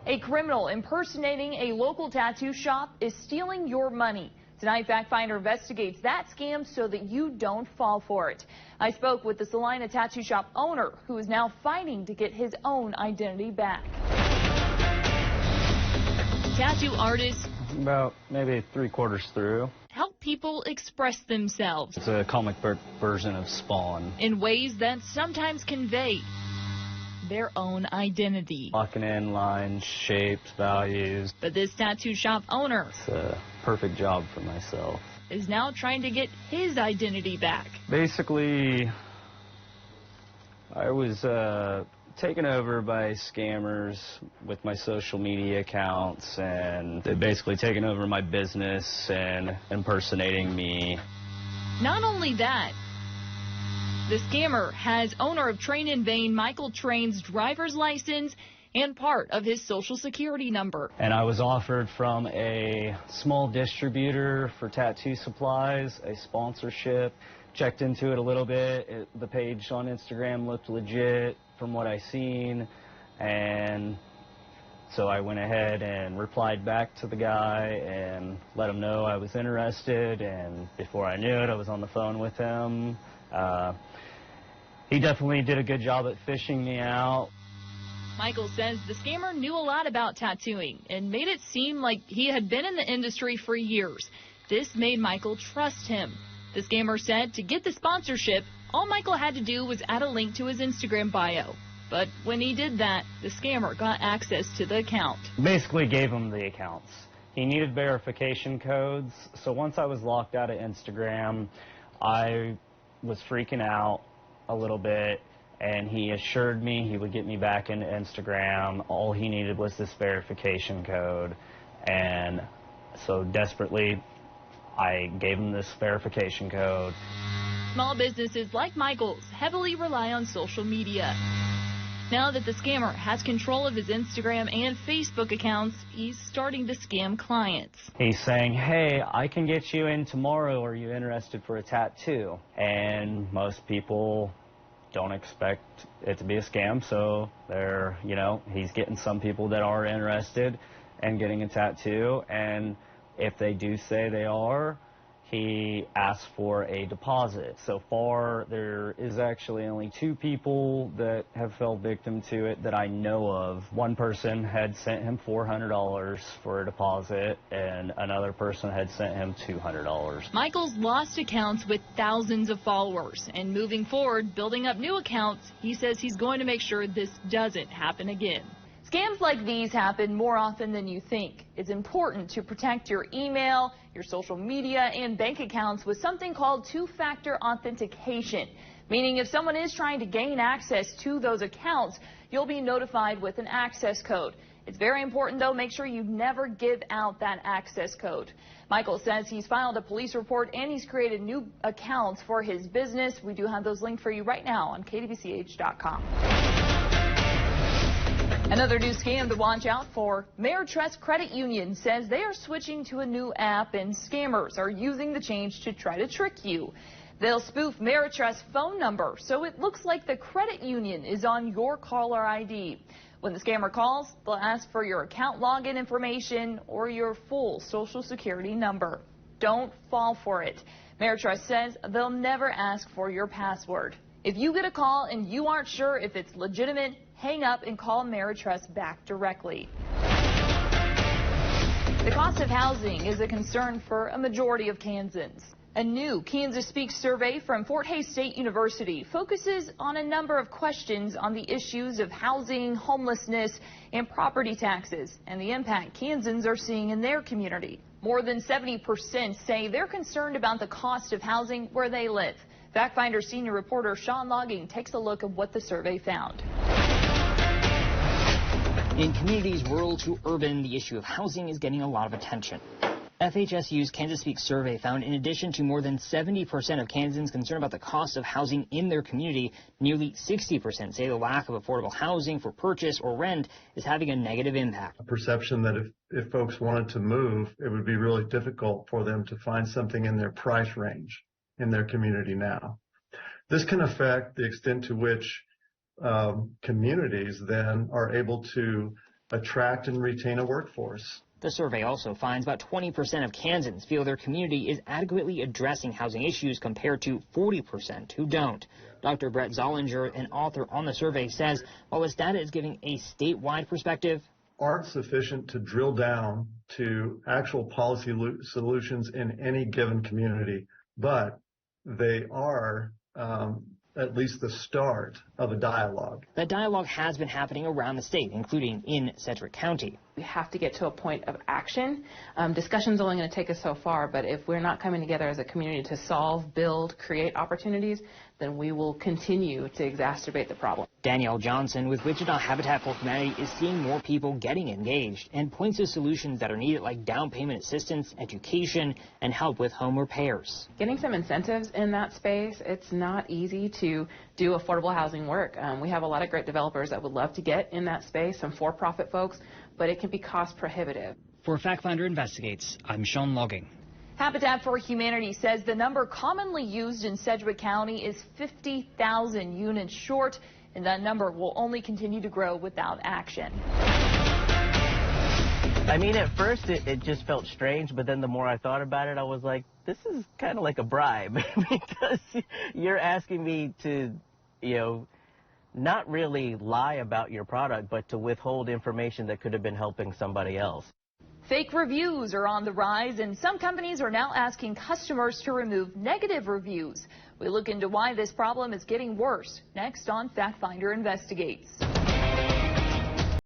A criminal impersonating a local tattoo shop is stealing your money. Tonight, FactFinder investigates that scam so that you don't fall for it. I spoke with the Salina tattoo shop owner, who is now fighting to get his own identity back. Tattoo artists, about maybe 3/4 through, help people express themselves. It's a comic book version of Spawn. In ways that sometimes convey their own identity. Locking in lines, shapes, values. But this tattoo shop owner, it's a perfect job for myself, is now trying to get his identity back. Basically, I was taken over by scammers with my social media accounts, and they've basically taken over my business and impersonating me. Not only that, the scammer has owner of Train in Vain, Michael Train's driver's license and part of his social security number. And I was offered from a small distributor for tattoo supplies, a sponsorship. Checked into it a little bit. The page on Instagram looked legit from what I seen, and so I went ahead and replied back to the guy and let him know I was interested, and before I knew it, I was on the phone with him. He definitely did a good job at fishing me out. Michael says the scammer knew a lot about tattooing and made it seem like he had been in the industry for years. This made Michael trust him. The scammer said to get the sponsorship, all Michael had to do was add a link to his Instagram bio. But when he did that, the scammer got access to the account. Basically gave him the accounts. He needed verification codes, so once I was locked out of Instagram, I was freaking out a little bit, and he assured me he would get me back into Instagram. All he needed was this verification code, and so desperately I gave him this verification code. Small businesses like Michael's heavily rely on social media. Now that the scammer has control of his Instagram and Facebook accounts, he's starting to scam clients. He's saying, hey, I can get you in tomorrow. Are you interested for a tattoo? And most people don't expect it to be a scam, so he's getting some people that are interested in getting a tattoo, and if they do say they are, he asks for a deposit. So far, there is actually only 2 people that have fell victim to it that I know of. One person had sent him $400 for a deposit, and another person had sent him $200. Michael's lost accounts with thousands of followers, and moving forward, building up new accounts, he says he's going to make sure this doesn't happen again. Scams like these happen more often than you think. It's important to protect your email, your social media, and bank accounts with something called two-factor authentication, meaning if someone is trying to gain access to those accounts, you'll be notified with an access code. It's very important, though, make sure you never give out that access code. Michael says he's filed a police report and he's created new accounts for his business. We do have those linked for you right now on KDVCH.com. Another new scam to watch out for. Ameritrust Credit Union says they are switching to a new app, and scammers are using the change to try to trick you. They'll spoof Ameritrust's phone number, so it looks like the credit union is on your caller ID. When the scammer calls, they'll ask for your account login information or your full social security number. Don't fall for it. Ameritrust says they'll never ask for your password. If you get a call and you aren't sure if it's legitimate, hang up and call Ameritrust back directly. The cost of housing is a concern for a majority of Kansans. A new Kansas Speaks survey from Fort Hays State University focuses on a number of questions on the issues of housing, homelessness, and property taxes, and the impact Kansans are seeing in their community. More than 70% say they're concerned about the cost of housing where they live. FactFinder senior reporter Sean Logging takes a look at what the survey found. In communities rural to urban, the issue of housing is getting a lot of attention. FHSU's Kansas Speaks survey found in addition to more than 70% of Kansans concerned about the cost of housing in their community, nearly 60% say the lack of affordable housing for purchase or rent is having a negative impact. A perception that if folks wanted to move, it would be really difficult for them to find something in their price range in their community now. This can affect the extent to which communities then are able to attract and retain a workforce. The survey also finds about 20% of Kansans feel their community is adequately addressing housing issues compared to 40% who don't. Dr. Brett Zollinger, an author on the survey, says while this data is giving a statewide perspective, aren't sufficient to drill down to actual policy solutions in any given community, but they are at least the start of a dialogue. That dialogue has been happening around the state, including in Sedgwick County. We have to get to a point of action. Discussion's only going to take us so far, but if we're not coming together as a community to solve, build, create opportunities, then we will continue to exacerbate the problem. Danielle Johnson with Wichita Habitat for Humanity is seeing more people getting engaged and points to solutions that are needed like down payment assistance, education, and help with home repairs. Getting some incentives in that space, it's not easy to do affordable housing work. We have a lot of great developers that would love to get in that space, some for-profit folks, but it can be cost prohibitive. For FactFinder Investigates, I'm Sean Logging. Habitat for Humanity says the number commonly used in Sedgwick County is 50,000 units short, and that number will only continue to grow without action. I mean, at first it just felt strange, but then the more I thought about it, I was like, this is kind of like a bribe because you're asking me to, not really lie about your product, but to withhold information that could have been helping somebody else. Fake reviews are on the rise, and some companies are now asking customers to remove negative reviews. We look into why this problem is getting worse next on FactFinder Investigates.